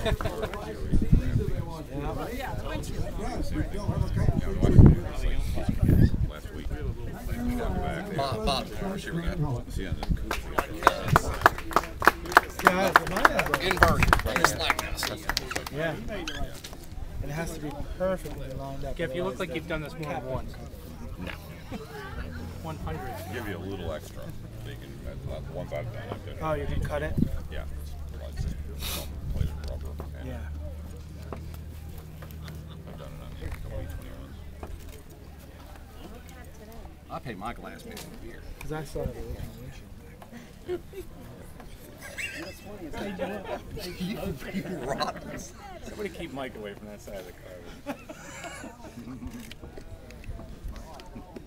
Last week. Bob, here we go. Inverted. Just like this. Yeah. It has to be perfectly lined up. Jeff, you look like you've done this more than once. No. 100. Give you a little extra. So you can, the ones I've done, I've done. Oh, you can cut it? Yeah. Some plated rubber. Yeah. I've done it on a couple of 21s. I paid my glass man a beer. Because I saw it You rotten. Somebody keep Mike away from that side of the car.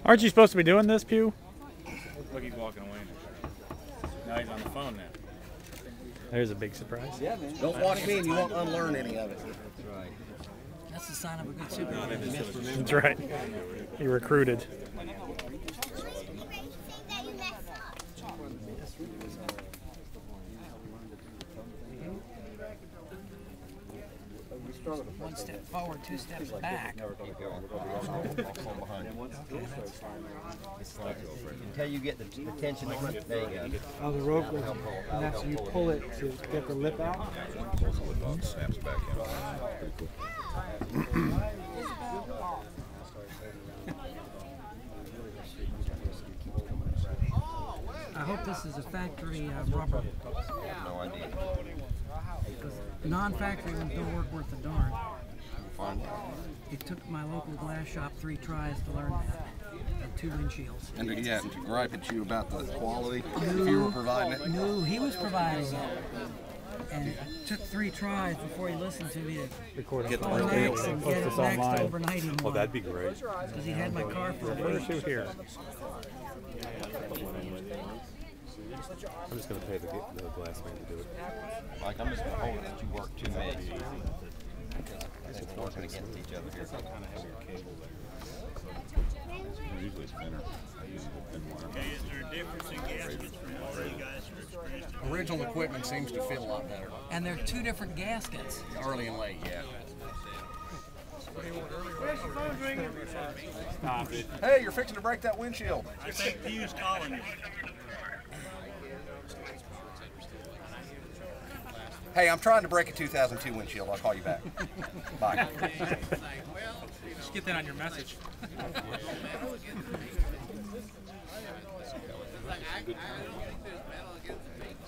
Aren't you supposed to be doing this, Pew? Look, he's walking away now. Now he's on the phone now. There's a big surprise. Yeah, man. Don't watch me and you won't unlearn any of it. That's right. That's the sign of a good superhero. That's right. He recruited. One step forward, 2 steps back. Until you get the tension on it, there you go. Oh, the rope goes, and that's you pull it to get the lip out? Snaps back in. I hope this is a factory rubber. I have no idea. Non-factory ones don't work worth a darn. Fun. It took my local glass shop 3 tries to learn that. And 2 windshields. And did he happen to gripe at you about the quality if you were providing it? No, he was providing it. And it took 3 tries before he listened to me to Record Get the call real next deal. and Post get this it next online. overnight him. Oh, that'd be great. Because he had my car for a week. Shoot here. I'm just going to pay the glass man to do it. Like, I'm just going to hold it that you work 2 minutes. It's working against each other here. Usually it's thinner. I use the thin one. Okay, is there a difference in gaskets from all you guys are experienced? Original equipment seems to fit a lot better. And they're 2 different gaskets. Early and late, yeah. Stop it. Hey, you're fixing to break that windshield. I think Pew's calling you. Hey, I'm trying to break a 2002 windshield. I'll call you back. Bye. Just get that on your message.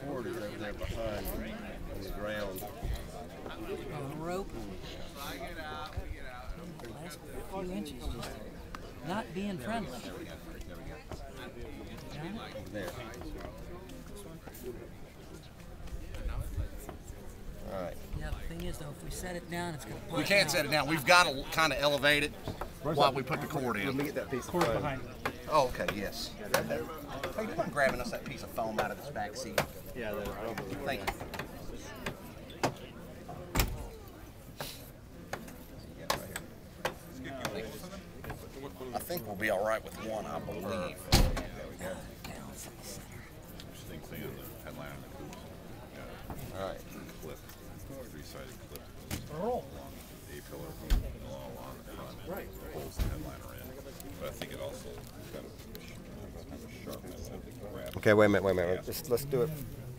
Cord is over there behind on the ground. On the rope. The last few inches just not being friendly. There. All right. Yeah, the thing is though, if we set it down, it's going to pop We can't out. set it down. We've got to kind of elevate it while we put the cord Let in. me get that piece of Cord foam. behind you. Oh, okay, yes. Hey, do you mind grabbing us that piece of foam out of this back seat? Yeah, I don't believe Thank you. I think we'll be all right with one, I believe. Interesting thing on the headline on the coupe. All right. Clip. 3-sided clip. Along the A-pillar along the front. Right. Holds the headliner in. But I think it also kind of sharpness. Okay, wait a minute. Let's do it.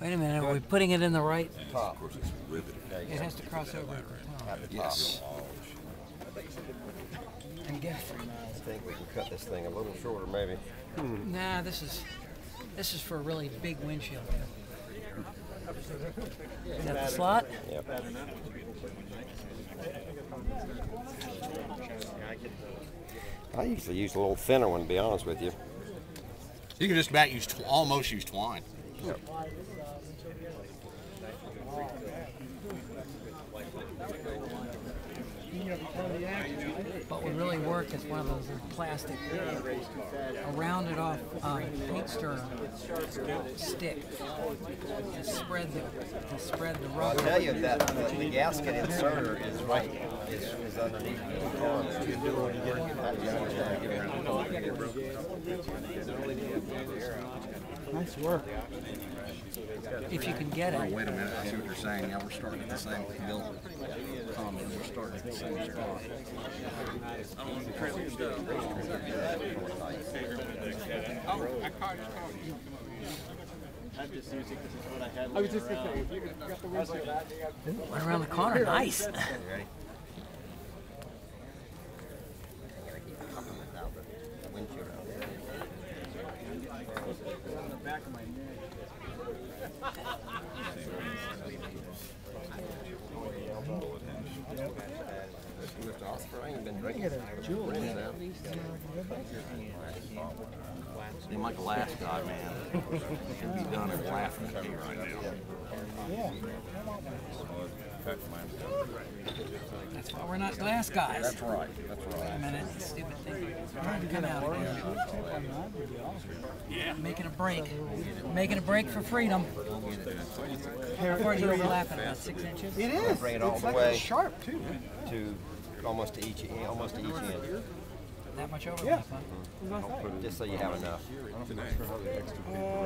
Wait a minute, are we putting it in the right? Of course, it's riveted. It has to cross over at the top. Yes. And get I think we can cut this thing a little shorter, maybe. Nah, this is for a really big windshield. Is that the slot? Yep. I usually use a little thinner one, to be honest with you. You can just about use, almost use twine. Yep. What would really work is one of those plastic, a rounded off paint stirrer stick to spread the I'll rubber. tell you that the gasket inserter is right, is underneath the car. Nice work. if you can get Oh, it. wait a minute, I see what you're saying. Now we're starting at the same build. We're starting at the same spot. Went around the corner, nice. You ready? Windshield out there. I ain't been drinking. Seem like the last guy, man. Should be done and laughing at me right now. That's why we're not glass guys. That's right. That's Wait a right. minute, stupid thing. Trying to come out again. Yeah. Making a break. Making a break for freedom. How far do you overlap it? About 6 inches? It is. Bring it all It's the like way sharp too. to almost to each end, That much overlap, huh? just so you have enough.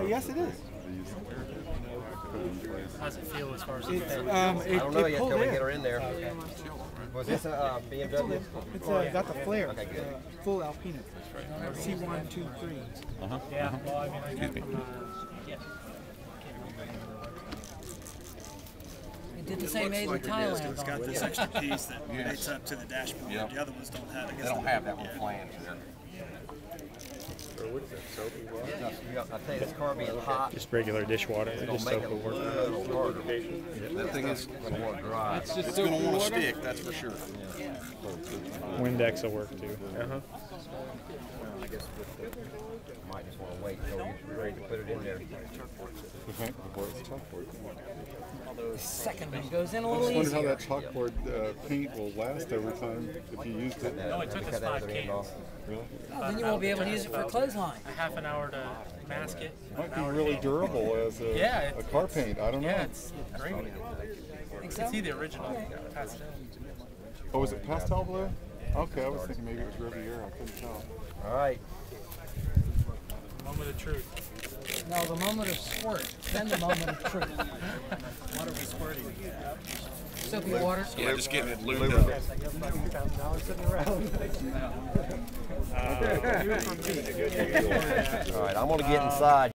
Yes, it is. How does it feel as far as It's, I don't know yet pulled till we in. get her in there. Was this a BMW? It's got the flare. Okay, good. Full Alpina. C1, 2, 3. Yeah. Well, I mean, I got from, It didn't say made in Thailand. It's got this extra piece that mates up to the dashboard. Yep. The other ones don't have it. They don't have that one flange there. I tell you, this car being hot, just regular dishwater. it'll Just make soap it will a work. little harder. That thing is It's gonna want to dry. it's going to want to stick, that's for sure. Windex will work too. Might just want to wait until you're ready to put it in there. Second one goes in a I little just wonder how easier. that chalkboard paint will last over time if you used it. No, it took us 5 cans. Really? Oh, then you won't be able to use it for clothesline. A half an hour to mask it. Might be really durable as a car paint. I don't know. it's great. Think so? See the original pastel. Oh, was it pastel blue? Okay, I was thinking maybe it was Riviera. I couldn't tell. All right. Moment of truth. No, the moment of squirt, then the moment of truth. What are we squirting? Soapy water. Yeah, just getting it lubed up. All right, I'm going to get inside.